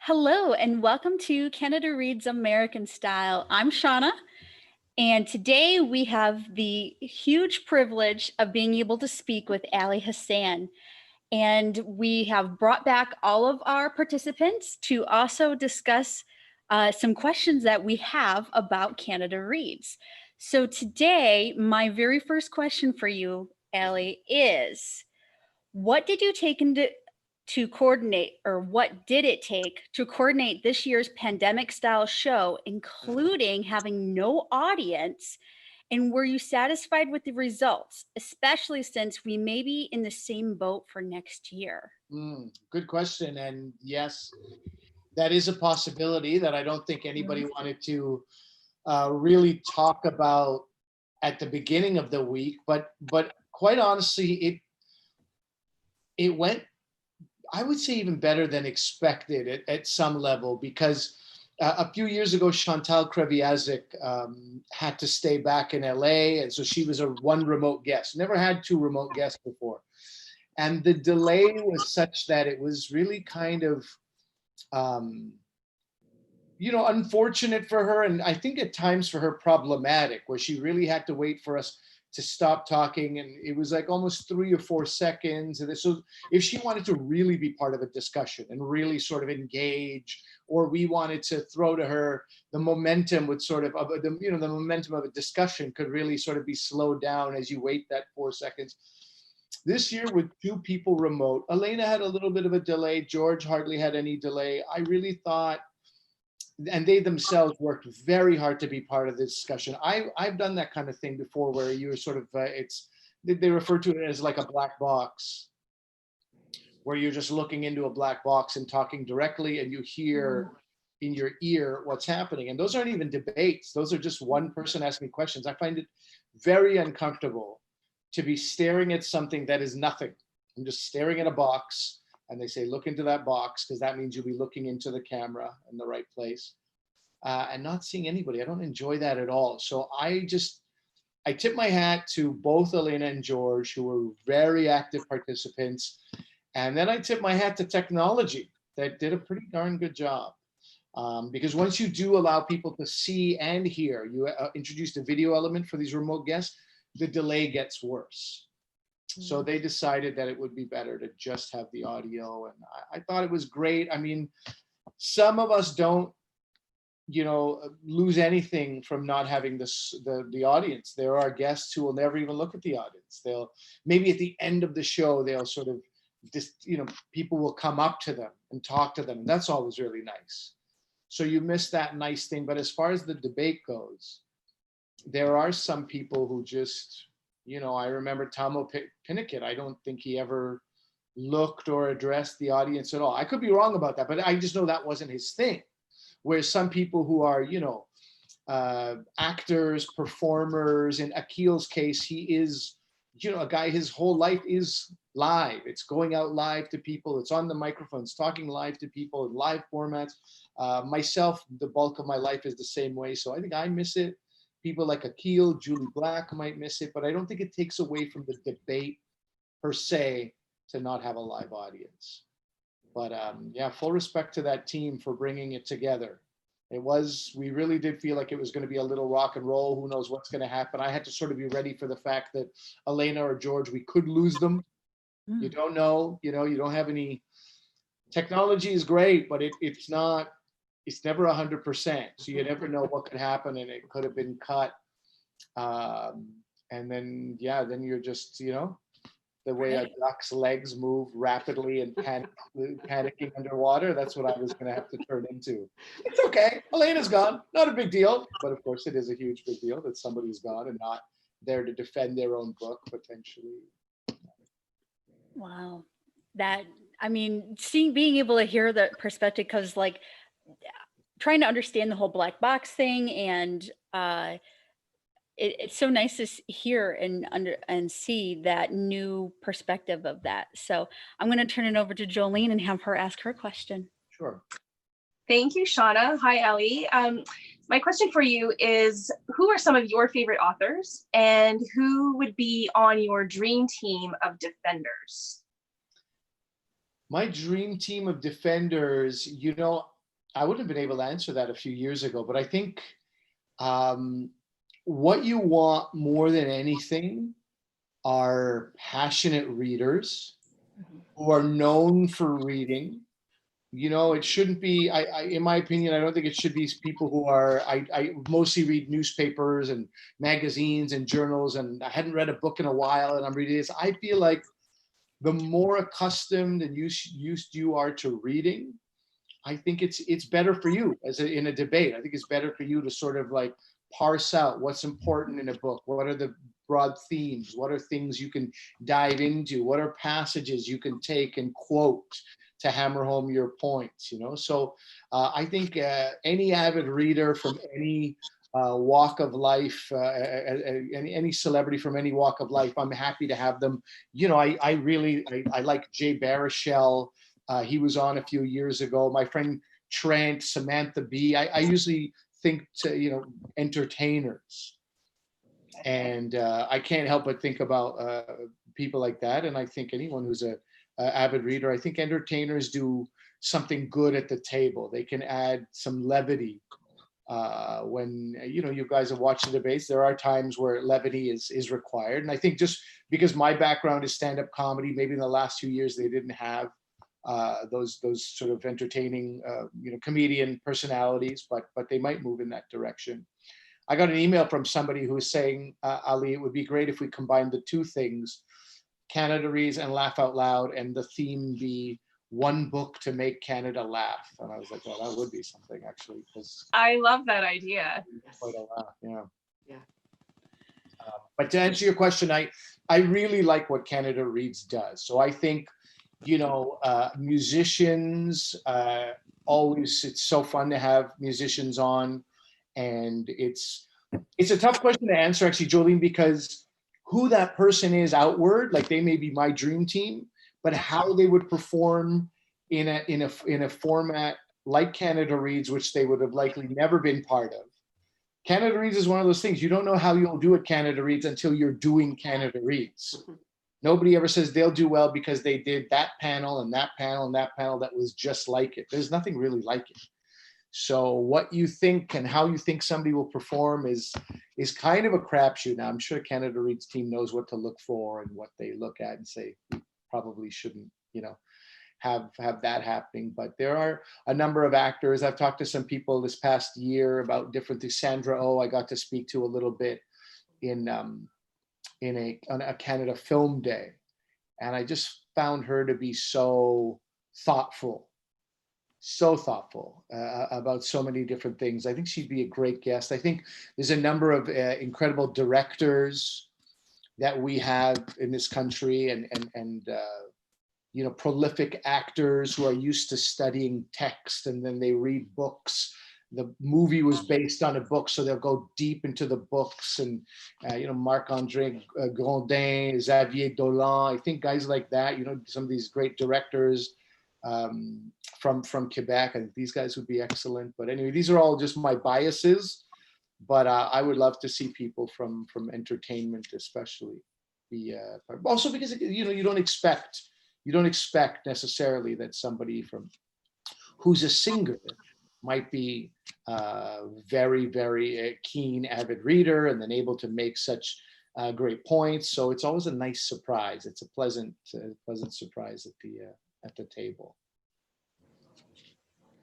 Hello and welcome to Canada Reads American Style. I'm Shauna, and today we have the huge privilege of being able to speak with Ali Hassan. And we have brought back all of our participants to also discuss some questions that we have about Canada Reads. So today, my very first question for you, Ali, is what did you take into to coordinate, or what did it take to coordinate this year's pandemic style show, including having no audience? And were you satisfied with the results, especially since we may be in the same boat for next year? Good question. And yes, that is a possibility that I don't think anybody wanted to really talk about at the beginning of the week. But quite honestly, it went, I would say, even better than expected at some level, because a few years ago, Chantal Kreviazik had to stay back in LA. And so she was a one remote guest, never had two remote guests before. And the delay was such that it was really kind of, unfortunate for her. And I think at times for her problematic, where she really had to wait for us to stop talking. And it was like almost 3 or 4 seconds. And so if she wanted to really be part of a discussion and really sort of engage, or we wanted to throw to her, the momentum would sort of the momentum of a discussion could really sort of be slowed down as you wait that 4 seconds. This year, with 2 people remote, Elena had a little bit of a delay. George hardly had any delay. I really thought, and they themselves worked very hard to be part of the discussion. I've done that kind of thing before, where you were sort of, they refer to it as like a black box, where you're just looking into a black box and talking directly, and you hear in your ear what's happening. And those aren't even debates. Those are just one person asking questions. I find it very uncomfortable to be staring at something that is nothing. I'm just staring at a box, and they say, look into that box, because that means you'll be looking into the camera in the right place, and not seeing anybody. I don't enjoy that at all. So I tip my hat to both Elena and George, who were very active participants. And then I tip my hat to technology that did a pretty darn good job. Because once you do allow people to see and hear, you introduced a video element for these remote guests, the delay gets worse. So they decided that it would be better to just have the audio. And I thought it was great. I mean, some of us don't, lose anything from not having the audience. There are guests who will never even look at the audience. They'll maybe at the end of the show, they'll sort of people will come up to them and talk to them. And that's always really nice. So you miss that nice thing. But as far as the debate goes, there are some people who just, I remember Tamo Pinnickett. I don't think he ever looked or addressed the audience at all. I could be wrong about that, but I just know that wasn't his thing. Whereas some people who are, actors, performers, in Akil's case, he is, a guy, his whole life is live. It's going out live to people. It's on the microphones, talking live to people in live formats. Myself, the bulk of my life is the same way. So I think I miss it. People like Akil, Julie Black might miss it, but I don't think it takes away from the debate per se to not have a live audience. But full respect to that team for bringing it together. We really did feel like it was going to be a little rock and roll. Who knows what's going to happen? I had to sort of be ready for the fact that Elena or George, we could lose them. You don't know, you don't have any, technology is great, but it's never 100%. So you never know what could happen, and it could have been cut. And then you're just, the way a duck's legs move rapidly and panicking underwater. That's what I was going to have to turn into. It's okay. Elena's gone. Not a big deal. But of course, it is a huge big deal that somebody's gone and not there to defend their own book, potentially. Wow. Being able to hear the perspective, because like trying to understand the whole black box thing, and it's so nice to hear and see that new perspective of that. So I'm going to turn it over to Jolene and have her ask her question. Sure. Thank you, Shauna. Hi, Ellie. My question for you is, who are some of your favorite authors, and who would be on your dream team of defenders? My dream team of defenders, I wouldn't have been able to answer that a few years ago, but I think what you want more than anything are passionate readers who are known for reading. You know, it shouldn't be, in my opinion, I don't think it should be people who are, I mostly read newspapers and magazines and journals, and I hadn't read a book in a while and I'm reading this. I feel like the more accustomed and used you are to reading, I think it's better for you in a debate. I think it's better for you to sort of like parse out what's important in a book. What are the broad themes? What are things you can dive into? What are passages you can take and quote to hammer home your points? You know, so I think any avid reader from any walk of life, any celebrity from any walk of life, I'm happy to have them. You know, I really like Jay Baruchel. He was on a few years ago. My friend Trent, Samantha Bee. I usually think to, you know, entertainers. And I can't help but think about people like that. And I think anyone who's a avid reader, I think entertainers do something good at the table. They can add some levity. When, you know, you guys have watched the debates, there are times where levity is required. And I think just because my background is stand-up comedy, maybe in the last 2 years they didn't have those sort of entertaining, you know, comedian personalities, but they might move in that direction. I got an email from somebody who was saying, Ali, it would be great if we combined the two things, Canada Reads and Laugh Out Loud, and the theme be one book to make Canada laugh. And I was like, well, that would be something actually, because I love that idea. quite a laugh, yeah. Yeah. But to answer your question, I really like what Canada Reads does. So I think, you know, musicians, always, it's so fun to have musicians on. And it's a tough question to answer, actually, Jolene, because who that person is outward, like they may be my dream team, but how they would perform in a format like Canada Reads, which they would have likely never been part of. Canada Reads is one of those things, you don't know how you'll do at Canada Reads until you're doing Canada Reads. Nobody ever says they'll do well because they did that panel and that panel and that panel that was just like it. There's nothing really like it. So what you think and how you think somebody will perform is kind of a crapshoot. Now, I'm sure Canada Reads team knows what to look for and what they look at and say, we probably shouldn't, you know, have that happening. But there are a number of actors. I've talked to some people this past year about different things. Sandra Oh, I got to speak to a little bit on a Canada Film Day. And I just found her to be so thoughtful about so many different things. I think she'd be a great guest. I think there's a number of incredible directors that we have in this country, and you know, prolific actors who are used to studying text and then they read books. The movie was based on a book, so they'll go deep into the books. And you know, Marc-André Grondin, Xavier Dolan, I think guys like that, you know, some of these great directors from Quebec, and these guys would be excellent. But anyway, these are all just my biases, but I would love to see people from entertainment especially be also because, you know, you don't expect necessarily that somebody from who's a singer might be very, very keen avid reader and then able to make such great points. So it's always a nice surprise. It's a pleasant surprise at the table.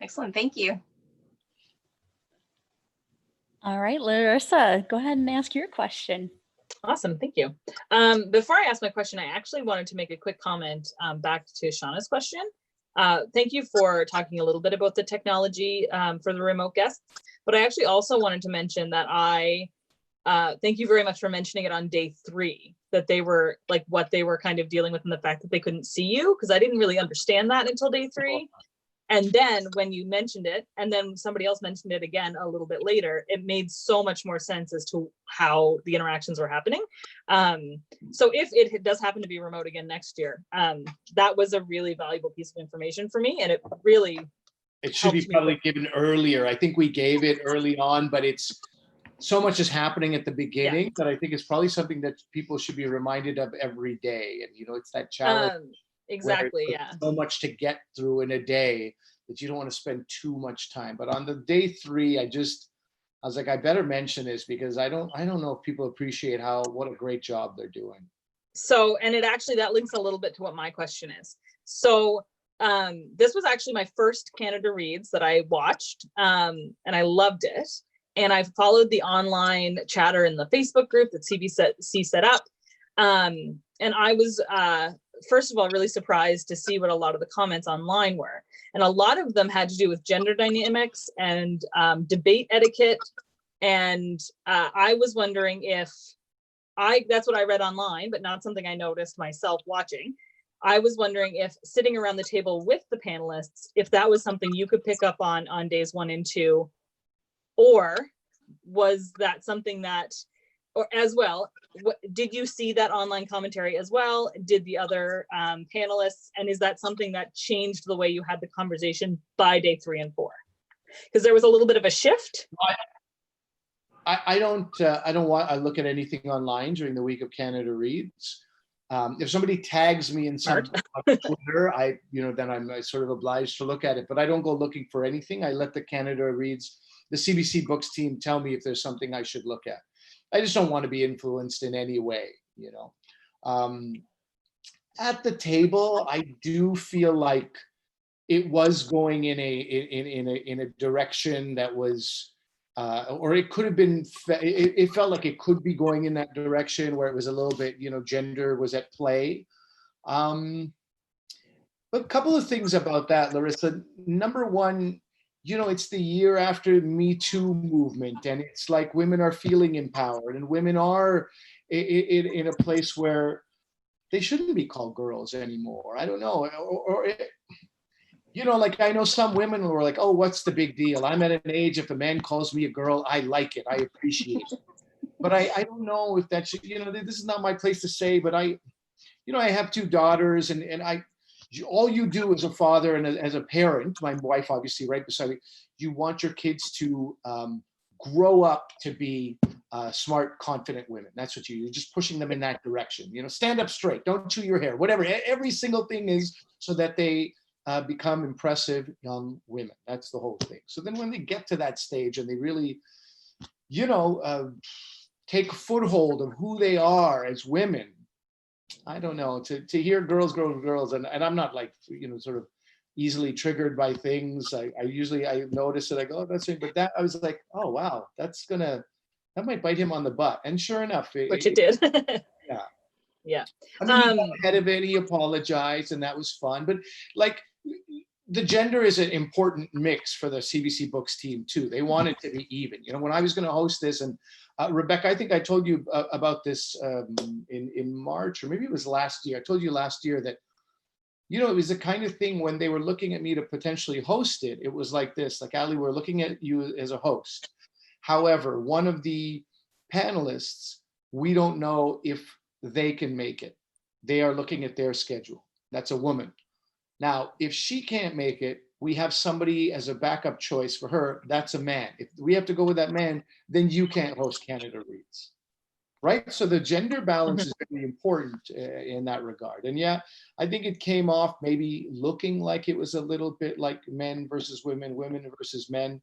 Excellent. Thank you. All right, Larissa, go ahead and ask your question. Awesome, thank you. Before I ask my question, I actually wanted to make a quick comment back to Shauna's question. Thank you for talking a little bit about the technology for the remote guests, but I actually also wanted to mention that thank you very much for mentioning it on day 3, that they were like what they were kind of dealing with, and the fact that they couldn't see you, because I didn't really understand that until day 3. And then when you mentioned it, and then somebody else mentioned it again a little bit later, it made so much more sense as to how the interactions were happening. So if it does happen to be remote again next year, that was a really valuable piece of information for me. And it really should be probably given earlier. I think we gave it early on, but it's so much is happening at the beginning that I think it's probably something that people should be reminded of every day. And, you know, it's that challenge. Exactly, yeah. So much to get through in a day that you don't want to spend too much time. But on the day 3, I was like, I better mention this because I don't know if people appreciate what a great job they're doing. So, and it actually, that links a little bit to what my question is. So this was actually my first Canada Reads that I watched, and I loved it. And I followed the online chatter in the Facebook group that CBC set up. And I was, first of all, really surprised to see what a lot of the comments online were. And a lot of them had to do with gender dynamics and debate etiquette. And I was wondering if that's what I read online, but not something I noticed myself watching. I was wondering if sitting around the table with the panelists, if that was something you could pick up on days 1 and 2, or was that something that, or as well, did you see that online commentary as well? Did the other panelists, and is that something that changed the way you had the conversation by day 3 and 4? Because there was a little bit of a shift. I don't look at anything online during the week of Canada Reads. If somebody tags me in some on Twitter, then I'm sort of obliged to look at it, but I don't go looking for anything. I let the Canada Reads, the CBC Books team, tell me if there's something I should look at. I just don't want to be influenced in any way, At the table, I do feel like it was going in a direction that was, or it could have been. It felt like it could be going in that direction where it was a little bit, gender was at play. But a couple of things about that, Larissa. Number one, it's the year after Me Too movement, and it's like women are feeling empowered, and women are in a place where they shouldn't be called girls anymore. I don't know, like I know some women who are like, oh, what's the big deal? I'm at an age, if a man calls me a girl, I like it, I appreciate it. But I don't know if that should, this is not my place to say, but I have 2 daughters, and all you do as a father and as a parent, my wife obviously right beside me, you want your kids to grow up to be smart, confident women. That's what you're just pushing them in that direction. Stand up straight, don't chew your hair, whatever. Every single thing is so that they become impressive young women. That's the whole thing. So then when they get to that stage and they really, take a foothold of who they are as women, I don't know, to hear girls, and I'm not like, sort of easily triggered by things. I notice it, I go, oh, that's it. But that, I was like, oh, wow, that might bite him on the butt. And sure enough, Which it did. Yeah. Yeah. I mean, he got ahead of it, he apologized, and that was fun. But like, the gender is an important mix for the CBC Books team too. They want it to be even. When I was going to host this, and Rebecca, I think I told you about this in March, or maybe it was last year. I told you last year that, it was the kind of thing when they were looking at me to potentially host it, it was like this, like, Ali, we're looking at you as a host. However, one of the panelists, we don't know if they can make it. They are looking at their schedule. That's a woman. Now, if she can't make it, we have somebody as a backup choice for her. That's a man. If we have to go with that man, then you can't host Canada Reads, right? So the gender balance is very important in that regard. And yeah, I think it came off maybe looking like it was a little bit like men versus women, women versus men.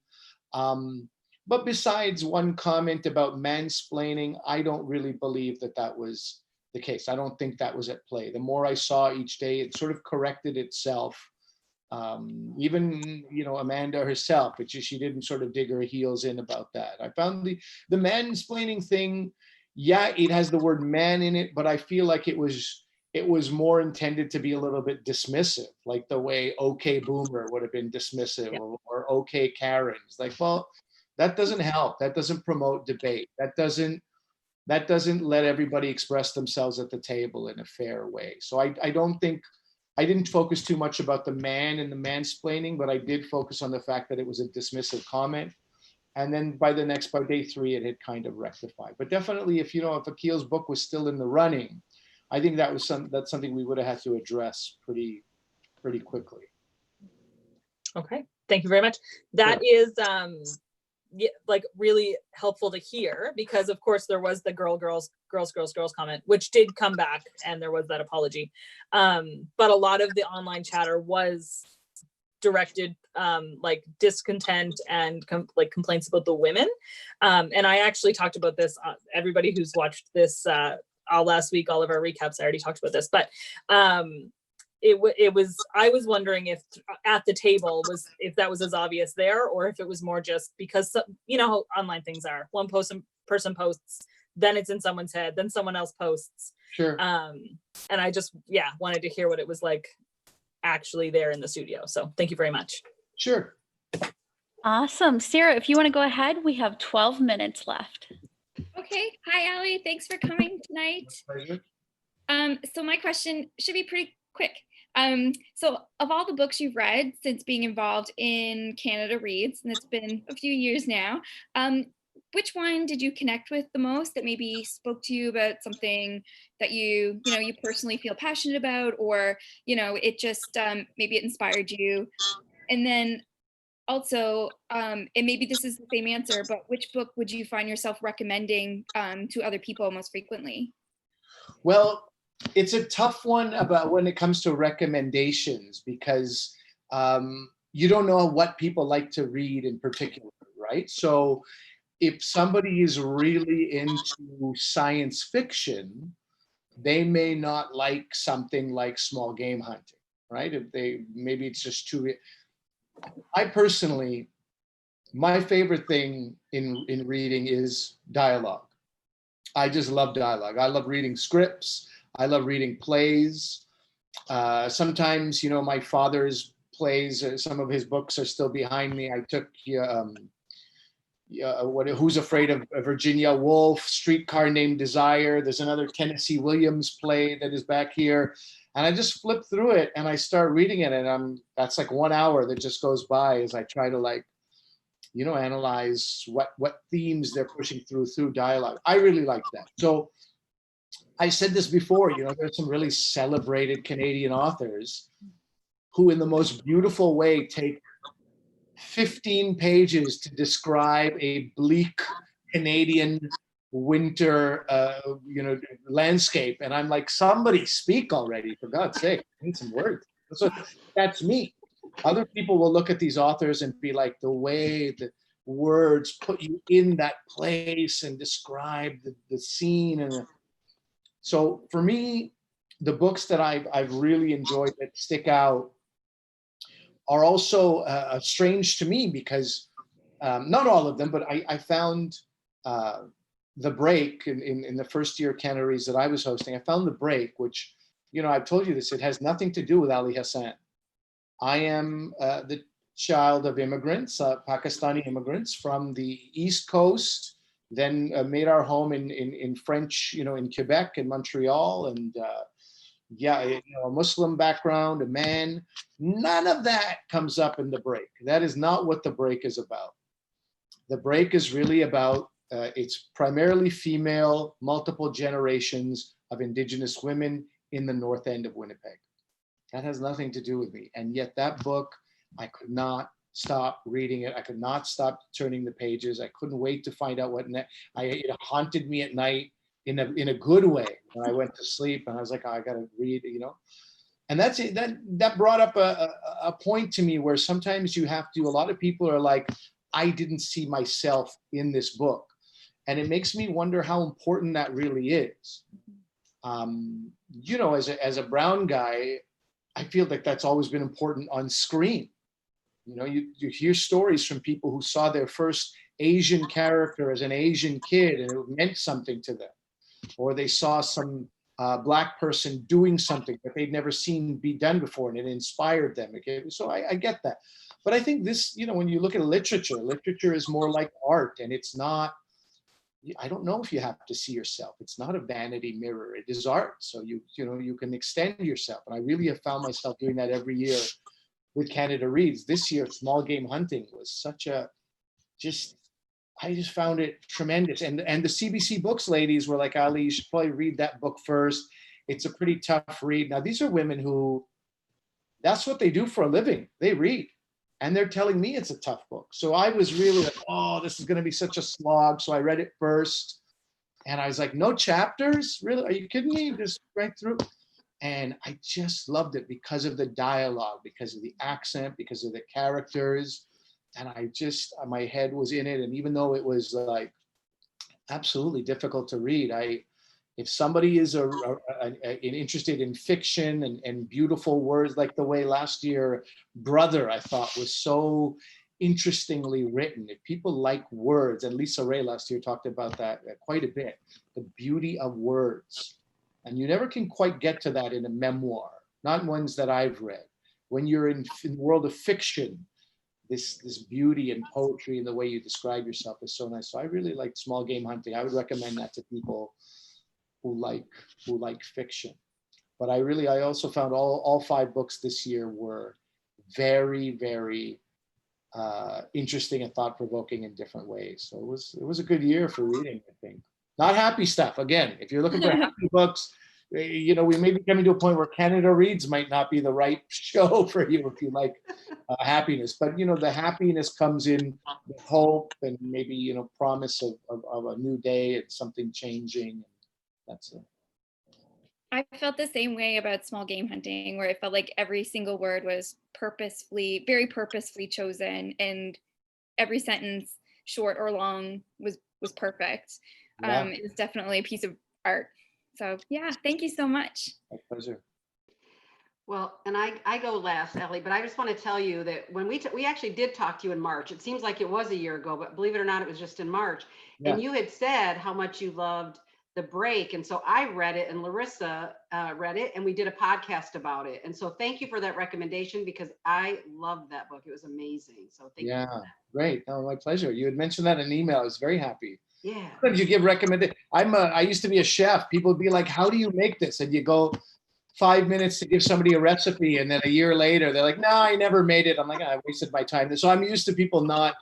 But besides one comment about mansplaining, I don't really believe that was the case. I don't think that was at play. The more I saw each day, it sort of corrected itself. Even, Amanda herself, she didn't sort of dig her heels in about that. I found the mansplaining thing, yeah, it has the word man in it, but I feel like it was more intended to be a little bit dismissive, like the way OK Boomer would have been dismissive, or OK Karen. It's like, well, that doesn't help. That doesn't promote debate. That doesn't let everybody express themselves at the table in a fair way. So I didn't focus too much about the man and the mansplaining, but I did focus on the fact that it was a dismissive comment. And then by day 3, it had kind of rectified. But definitely, if Akil's book was still in the running, I think that's something we would have had to address pretty quickly. Okay, thank you very much. That is like really helpful to hear, because of course there was the girls comment, which did come back, and there was that apology. But a lot of the online chatter was directed like discontent and like complaints about the women. And I actually talked about this, everybody who's watched this all last week, all of our recaps, I already talked about this, but it was, I was wondering if at the table if that was as obvious there, or if it was more just because, you know how online things are. One person posts, then it's in someone's head, then someone else posts. Sure. And I just, wanted to hear what it was like actually there in the studio. So thank you very much. Sure. Awesome. Sarah, if you want to go ahead, we have 12 minutes left. Okay. Hi, Allie. Thanks for coming tonight. Pleasure. So my question should be pretty quick. So of all the books you've read since being involved in Canada Reads, and it's been a few years now, which one did you connect with the most that maybe spoke to you about something that you personally feel passionate about, or, it just, maybe it inspired you? And then also, and maybe this is the same answer, but which book would you find yourself recommending to other people most frequently? Well, it's a tough one about when it comes to recommendations, because you don't know what people like to read in particular, right? So if somebody is really into science fiction, they may not like something like small game hunting, right? Maybe it's just too. I personally, my favorite thing in reading is dialogue. I just love dialogue. I love reading scripts. I love reading plays. Sometimes, my father's plays, some of his books are still behind me. I took Who's Afraid of Virginia Woolf, Streetcar Named Desire. There's another Tennessee Williams play that is back here. And I just flip through it and I start reading it, and that's like 1 hour that just goes by as I try to analyze what themes they're pushing through dialogue. I really like that. So I said this before, there's some really celebrated Canadian authors who in the most beautiful way take 15 pages to describe a bleak Canadian winter, landscape. And I'm like, somebody speak already, for God's sake, I need some words. So that's me. Other people will look at these authors and be like, the way the words put you in that place and describe the scene. And so for me, the books that I've really enjoyed that stick out are also strange to me, because not all of them, but I found The Break in the first year Canada Reads that I was hosting. I found The Break, which, I've told you this, it has nothing to do with Ali Hassan. I am the child of immigrants, Pakistani immigrants from the East Coast, then made our home in French, in Quebec and Montreal, and a Muslim background, a man. None of that comes up in The Break. That is not what The Break is about. The Break is really about, it's primarily female, multiple generations of Indigenous women in the north end of Winnipeg. That has nothing to do with me. And yet that book, I could not stop reading it. I could not stop turning the pages. I couldn't wait to find out it haunted me at night in a good way when I went to sleep, and I was like, I gotta read, and that's it. That brought up a point to me where sometimes you have to, a lot of people are like, I didn't see myself in this book. And it makes me wonder how important that really is. As a brown guy, I feel like that's always been important on screen. You hear stories from people who saw their first Asian character as an Asian kid and it meant something to them. Or they saw some Black person doing something that they'd never seen be done before and it inspired them. Okay? So I get that. But I think this, when you look at literature is more like art, and it's not, I don't know if you have to see yourself. It's not a vanity mirror. It is art. So you can extend yourself. And I really have found myself doing that every year with Canada Reads. This year, small game hunting was such I just found it tremendous. And the CBC Books ladies were like, Ali, you should probably read that book first. It's a pretty tough read. Now, these are women who, that's what they do for a living. They read. And they're telling me it's a tough book. So I was really like, oh, this is going to be such a slog. So I read it first. And I was like, no chapters? Really? Are you kidding me? Just right through. And I just loved it because of the dialogue, because of the accent, because of the characters. And my head was in it. And even though it was like absolutely difficult to read, if somebody is interested in fiction and beautiful words, like the way last year Brother, I thought was so interestingly written. If people like words, and Lisa Ray last year talked about that quite a bit, the beauty of words. And you never can quite get to that in a memoir, not ones that I've read. When you're in the world of fiction, this beauty and poetry and the way you describe yourself is so nice. So I really like Small Game Hunting. I would recommend that to people who like fiction. But I also found all 5 books this year were very, very interesting and thought-provoking in different ways. So it was a good year for reading, I think. Not happy stuff. Again, if you're looking for happy books, we may be coming to a point where Canada Reads might not be the right show for you if you like happiness. But the happiness comes in with hope and maybe promise of a new day and something changing. That's it. I felt the same way about Small Game Hunting, where it felt like every single word was very purposefully chosen, and every sentence, short or long, was perfect. Yeah. It was definitely a piece of art. So yeah, thank you so much. My pleasure. Well, and I go last, Ellie, but I just want to tell you that when we actually did talk to you in March. It seems like it was a year ago, but believe it or not, it was just in March. Yeah. And you had said how much you loved The Break. And so I read it, and Larissa read it, and we did a podcast about it. And so thank you for that recommendation, because I loved that book. It was amazing. So thank you. Yeah, great. No, my pleasure. You had mentioned that in an email. I was very happy. Yeah. Sometimes you give recommended. I used to be a chef. People would be like, "How do you make this?" And you go 5 minutes to give somebody a recipe, and then a year later they're like, "No, I never made it." I'm like, "I wasted my time." So I'm used to people not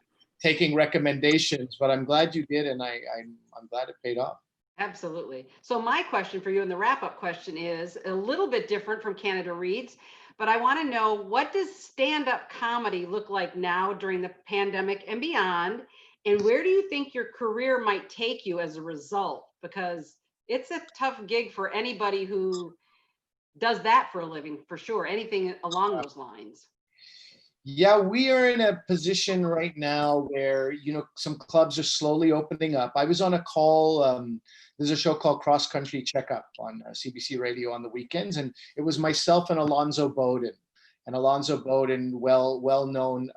taking recommendations, but I'm glad you did, and I'm glad it paid off. Absolutely. So my question for you, and the wrap-up question, is a little bit different from Canada Reads, but I want to know, what does stand-up comedy look like now during the pandemic and beyond? And where do you think your career might take you as a result? Because it's a tough gig for anybody who does that for a living, for sure. Anything along those lines. Yeah, we are in a position right now where, some clubs are slowly opening up. I was on a call. There's a show called Cross Country Checkup on CBC Radio on the weekends. And it was myself and Alonzo Bowden. And Alonzo Bowden, well-known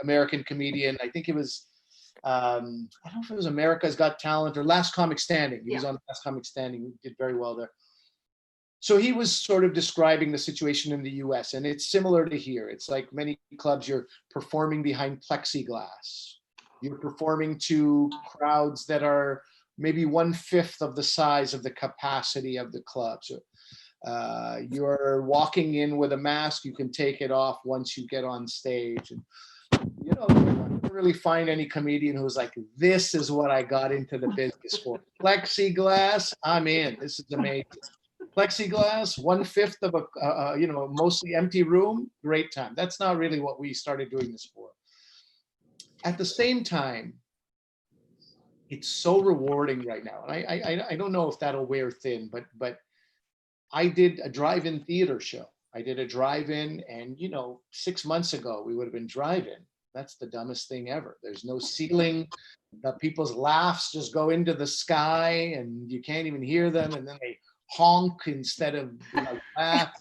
American comedian. I think it was, I don't know if it was America's Got Talent or Last Comic Standing. He was on Last Comic Standing. He did very well there. So he was sort of describing the situation in the US, and it's similar to here. It's like many clubs, you're performing behind plexiglass. You're performing to crowds that are maybe 1/5 of the size of the capacity of the club. So you're walking in with a mask. You can take it off once you get on stage. And, I don't really find any comedian who's like, "This is what I got into the business for. Plexiglass, I'm in. This is amazing." Plexiglass, 1/5 of a mostly empty room, great time. That's not really what we started doing this for. At the same time, it's so rewarding right now. And I don't know if that'll wear thin, but I did a drive-in theater show. I did a drive-in, and 6 months ago we would have been drive-in. That's the dumbest thing ever. There's no ceiling. People's laughs just go into the sky, and you can't even hear them, and then they honk instead of laugh.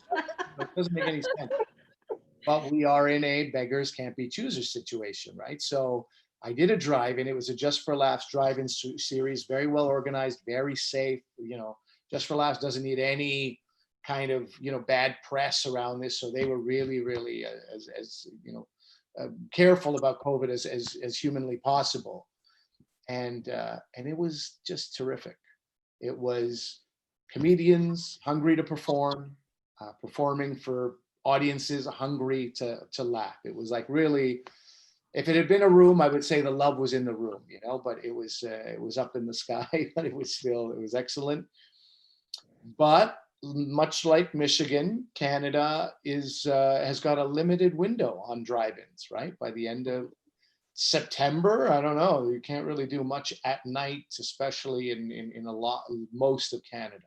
It doesn't make any sense. But we are in a beggars can't be choosers situation, right? So I did a drive-in. It was a Just for Laughs drive-in series, very well organized, very safe. Just for Laughs doesn't need any kind of bad press around this, so they were really, really as careful about COVID as humanly possible, and it was just terrific. It was comedians hungry to perform, performing for audiences hungry to laugh. It was like, really, if it had been a room, I would say the love was in the room, but it was up in the sky, but it was excellent. But much like Michigan, Canada has got a limited window on drive-ins, right? By the end of September, I don't know, you can't really do much at night, especially in most of Canada.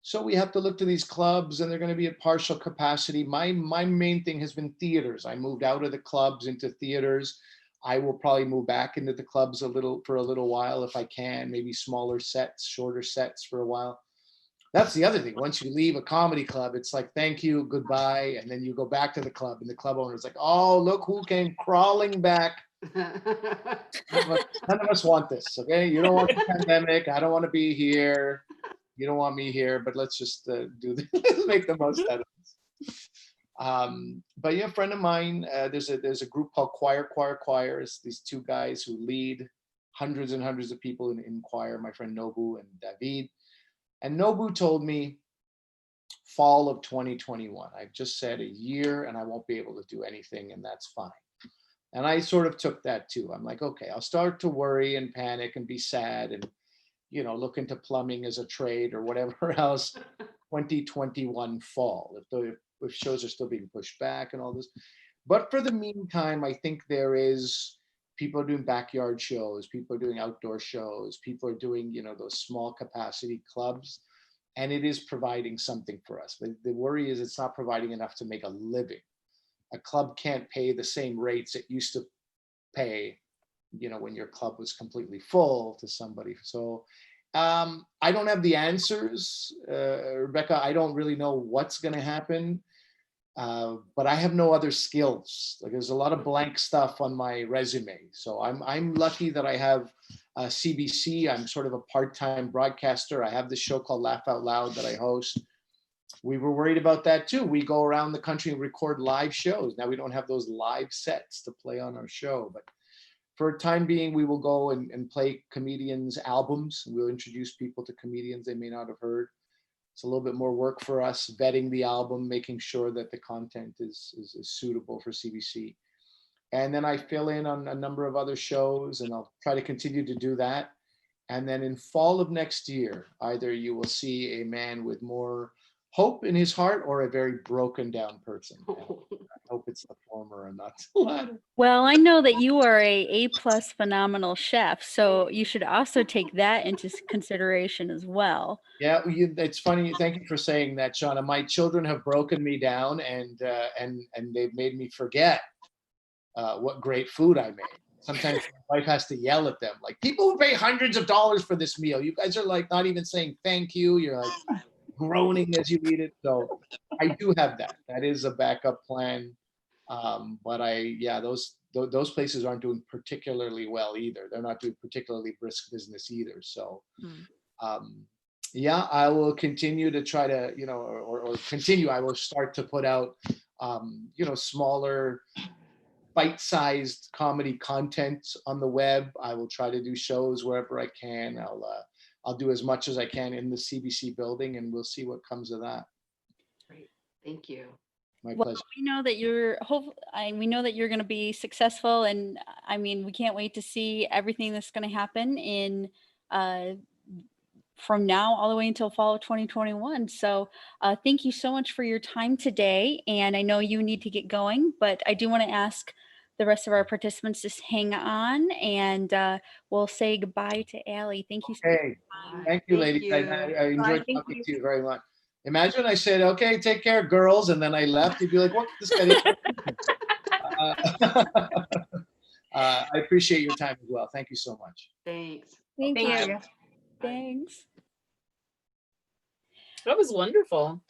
So we have to look to these clubs, and they're going to be at partial capacity. My main thing has been theaters. I moved out of the clubs into theaters. I will probably move back into the clubs for a little while if I can, maybe smaller sets, shorter sets for a while. That's the other thing. Once you leave a comedy club, it's like, thank you, goodbye. And then you go back to the club, and the club owner is like, oh, look who came crawling back. None of us want this, okay? You don't want the pandemic. I don't want to be here. You don't want me here, but let's just make the most out of this. But yeah, a friend of mine, there's a group called Choir. It's these two guys who lead hundreds and hundreds of people in choir, my friend Nobu and David. And Nobu told me fall of 2021. I've just said a year and I won't be able to do anything, and that's fine. And I sort of took that too. I'm like, okay, I'll start to worry and panic and be sad and, look into plumbing as a trade or whatever else. 2021 fall, if shows are still being pushed back and all this. But for the meantime, I think people are doing backyard shows, people are doing outdoor shows, people are doing, those small capacity clubs, and it is providing something for us. But the worry is it's not providing enough to make a living. A club can't pay the same rates it used to pay, when your club was completely full to somebody. So I don't have the answers, Rebecca. I don't really know what's going to happen, but I have no other skills. Like, there's a lot of blank stuff on my resume. So I'm lucky that I have CBC. I'm sort of a part-time broadcaster. I have this show called Laugh Out Loud that I host. We were worried about that too. We go around the country and record live shows. Now we don't have those live sets to play on our show, but for a time being, we will go and play comedians' albums. We'll introduce people to comedians they may not have heard. It's a little bit more work for us, vetting the album, making sure that the content is suitable for CBC. And then I fill in on a number of other shows, and I'll try to continue to do that. And then in fall of next year, either you will see a man with more hope in his heart or a very broken down person. I hope it's the former and not the latter. Well, I know that you are a plus phenomenal chef, so you should also take that into consideration as well. Yeah, it's funny. Thank you for saying that, Shauna. My children have broken me down, and they've made me forget what great food I made. Sometimes my wife has to yell at them, like, people who pay hundreds of dollars for this meal, you guys are like not even saying thank you. You're like groaning as you eat it. So I do have that. That is a backup plan. But those places aren't doing particularly well either. They're not doing particularly brisk business either. So, I will continue to try to, continue. I will start to put out, smaller, bite-sized comedy content on the web. I will try to do shows wherever I can. I'll do as much as I can in the CBC building, and we'll see what comes of that. Great, thank you. My pleasure. We know that we know that you're going to be successful, and I mean, we can't wait to see everything that's going to happen in from now all the way until fall of 2021. So thank you so much for your time today. And I know you need to get going, but I do want to ask the rest of our participants to hang on, and we'll say goodbye to Allie. Thank you so much. Thank you, ladies. I enjoyed talking to you very much. Imagine I said, okay, take care, girls, and then I left. You'd be like, what? This guy I appreciate your time as well. Thank you so much. Thanks. Thank you. Thanks. That was wonderful.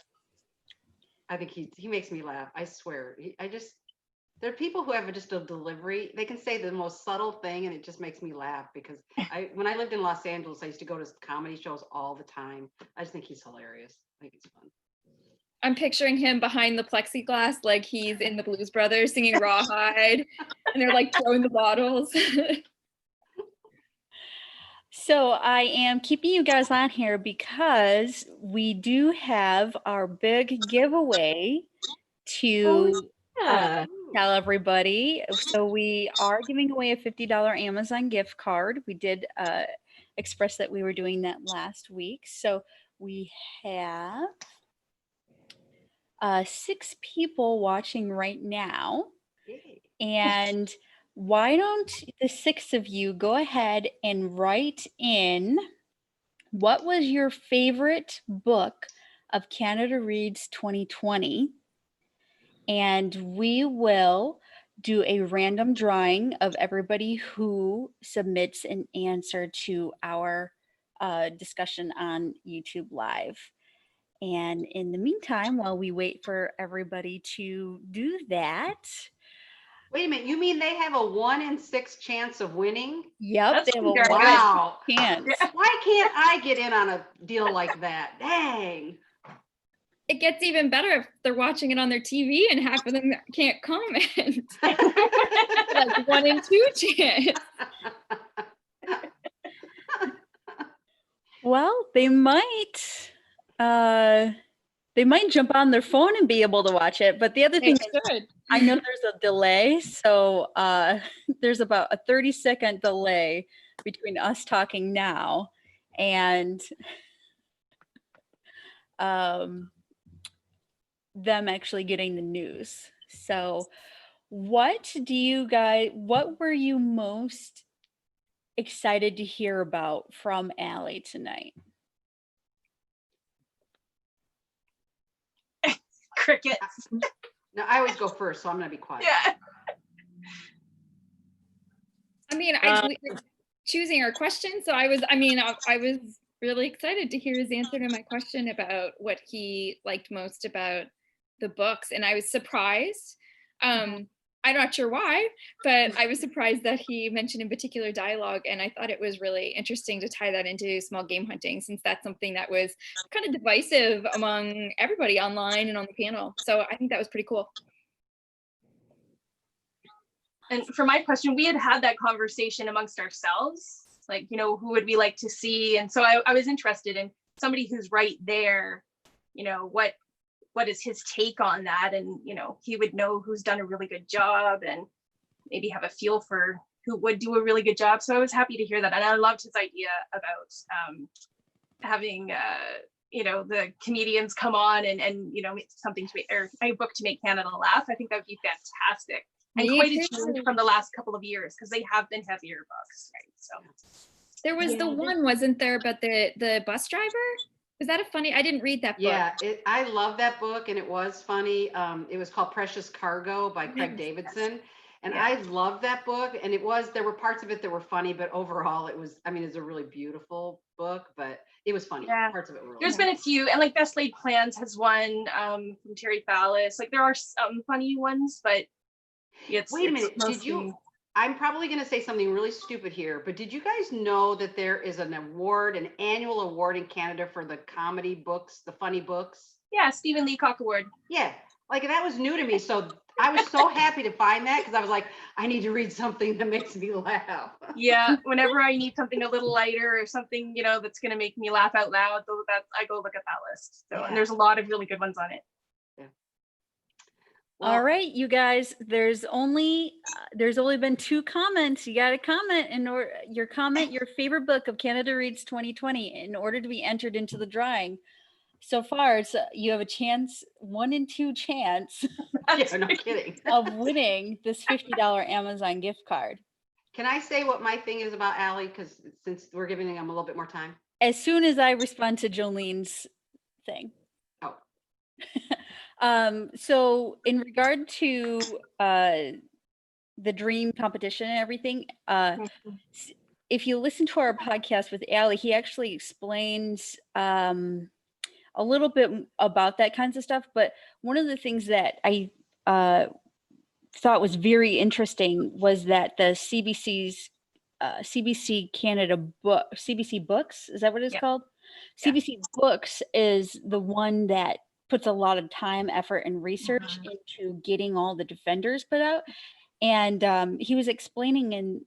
I think he makes me laugh. I swear. There are people who have just a delivery. They can say the most subtle thing, and it just makes me laugh because when I lived in Los Angeles, I used to go to comedy shows all the time. I just think he's hilarious. I think it's fun. I'm picturing him behind the plexiglass, like he's in the Blues Brothers singing Rawhide, and they're like throwing the bottles. So I am keeping you guys on here because we do have our big giveaway to tell everybody. So we are giving away a $50 Amazon gift card. We did express that we were doing that last week. So we have 6 people watching right now. And why don't the 6 of you go ahead and write in what was your favorite book of Canada Reads 2020. And we will do a random drawing of everybody who submits an answer to our discussion on YouTube Live. And in the meantime, while we wait for everybody to do that. Wait a minute, you mean they have a 1 in 6 chance of winning? Yep, That's they have a very good. Wow. chance. Why can't I get in on a deal like that? Dang. It gets even better if they're watching it on their TV and half of them can't comment. Like 1 in 2 chance. Well, they might jump on their phone and be able to watch it. But the other thing is, I know there's a delay. So there's about a 30-second delay between us talking now and them actually getting the news. So what were you most excited to hear about from Allie tonight? Crickets. No, I always go first, so I'm gonna be quiet. Yeah. I mean, we're choosing our question, so I was really excited to hear his answer to my question about what he liked most about the books, and I was surprised. I'm not sure why, but I was surprised that he mentioned in particular dialogue, and I thought it was really interesting to tie that into small game hunting, since that's something that was kind of divisive among everybody online and on the panel. So I think that was pretty cool. And for my question, we had that conversation amongst ourselves, like, you know, who would we like to see? And so I was interested in somebody who's right there, you know, what is his take on that? And, you know, he would know who's done a really good job and maybe have a feel for who would do a really good job. So I was happy to hear that. And I loved his idea about having, you know, the comedians come on and you know, something to make, or a book to make Canada laugh. I think that would be fantastic. And quite a change from the last couple of years, because they have been heavier books, right? So there was the one, wasn't there, about the bus driver? Was that a funny? I didn't read that book. Yeah, I love that book, and it was funny. It was called Precious Cargo by Craig Davidson. And I love that book. And there were parts of it that were funny, but overall it's a really beautiful book, but it was funny. Yeah. Parts of it were really There's funny. been a few, and like Best Laid Plans has won from Terry Fallis. Like there are some funny ones, but Wait a minute, I'm probably going to say something really stupid here, but did you guys know that there is an annual award in Canada for the comedy books, the funny books? Yeah, Stephen Leacock Award. Yeah, like that was new to me. So I was so happy to find that, because I was like, I need to read something that makes me laugh. Yeah, whenever I need something a little lighter or something, you know, that's going to make me laugh out loud, I go look at that list. So, and there's a lot of really good ones on it. Well, all right, you guys, there's only been 2 comments. You got to comment your favorite book of Canada Reads 2020 in order to be entered into the drawing. So far, you have a chance, 1 in 2 chance yeah, no kidding. of winning this $50 Amazon gift card. Can I say what my thing is about Allie? Because since we're giving him a little bit more time. As soon as I respond to Jolene's thing. Oh. So in regard to the dream competition and everything, if you listen to our podcast with Allie, he actually explains a little bit about that kinds of stuff. But one of the things that I thought was very interesting was that the CBC Canada CBC Books, is that what it's called? CBC Books is the one that puts a lot of time, effort, and research into getting all the defenders put out. And he was explaining in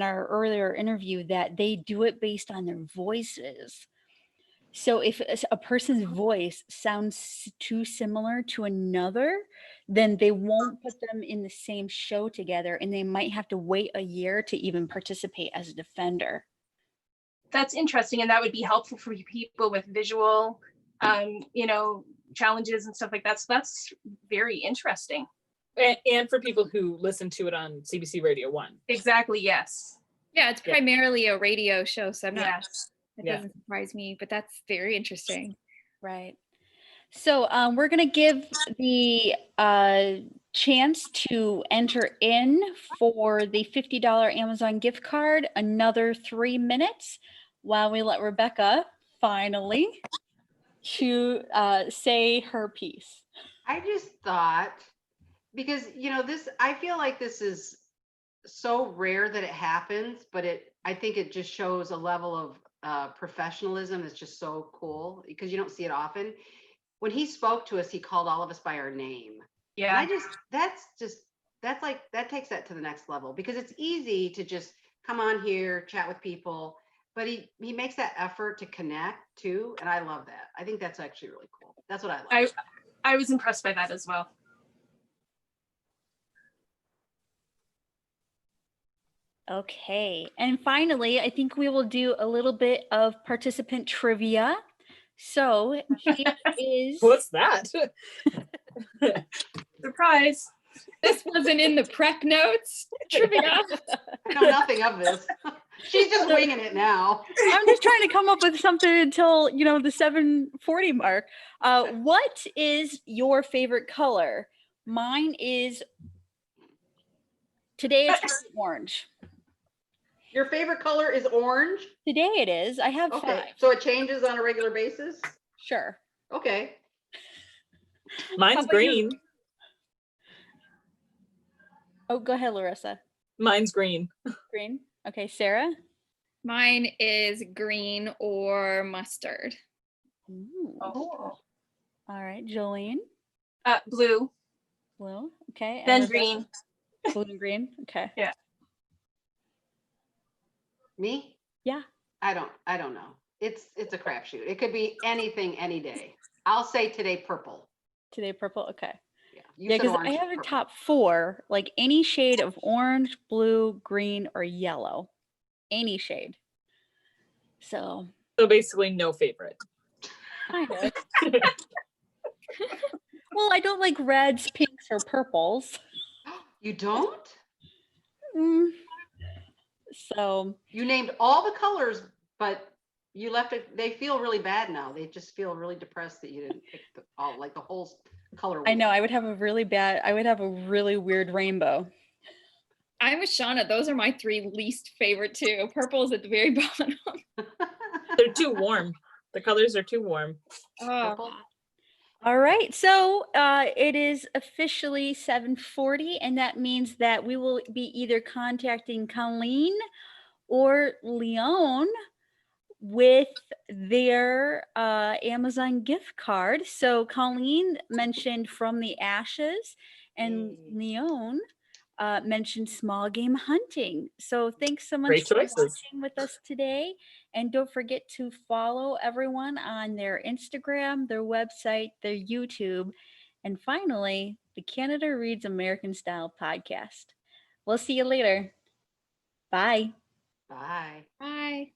our earlier interview that they do it based on their voices. So if a person's voice sounds too similar to another, then they won't put them in the same show together, and they might have to wait a year to even participate as a defender. That's interesting, and that would be helpful for people with visual you know, challenges and stuff like that. So that's very interesting. And for people who listen to it on CBC Radio 1. Exactly, yes. Yeah, it's primarily a radio show, so I'm not, it Yeah. doesn't surprise me, but that's very interesting. Right. So we're going to give the chance to enter in for the $50 Amazon gift card another 3 minutes while we let Rebecca finally to say her piece. I just thought, because I feel like this is so rare that it happens, but I think it just shows a level of professionalism that's just so cool, because you don't see it often. When he spoke to us, he called all of us by our name. Yeah. And that takes that to the next level, because it's easy to just come on here, chat with people, but he makes that effort to connect too. And I love that. I think that's actually really cool. That's what I like. I was impressed by that as well. Okay, and finally, I think we will do a little bit of participant trivia. So here is What's that? Surprise. This wasn't in the prep notes. Trivia. I know nothing of this. She's just winging it now. I'm just trying to come up with something until the 7:40 mark. What is your favorite color? Mine is today. It's orange. Your favorite color is orange? Today it is. I have Okay, 5. so it changes on a regular basis? Sure. Okay. Mine's about you? green. Oh, go ahead, Larissa. Mine's green. Green. Okay, Sarah. Mine is green or mustard. Ooh. Oh. All right, Jolene. Blue, Blue. Okay. and then Rebecca? green. Blue and green. Okay. Yeah. Me? Yeah. I don't know. It's a crapshoot. It could be anything any day. I'll say today purple. Today purple. Okay. Yeah. Yeah, said because I orange, have a purple. top 4, like any shade of orange, blue, green, or yellow. Any shade. So So basically no favorite. kind of. Well, I don't like reds, pinks, or purples. You don't? Mm. So You named all the colors, but you left it. They feel really bad now. They just feel really depressed that you didn't pick the whole color. I know I would have a really weird rainbow. I'm with Shauna. Those are my 3 least favorite too. Purple is at the very bottom. They're too warm. The colors are too warm. Purple. All right, so it is officially 7:40, and that means that we will be either contacting Colleen or Leon with their Amazon gift card. So Colleen mentioned From the Ashes, and Yay. Leon mentioned Small Game Hunting. So thanks so much Great for choices. watching with us today. And don't forget to follow everyone on their Instagram, their website, their YouTube, and finally, the Canada Reads American Style podcast. We'll see you later. Bye. Bye. Bye.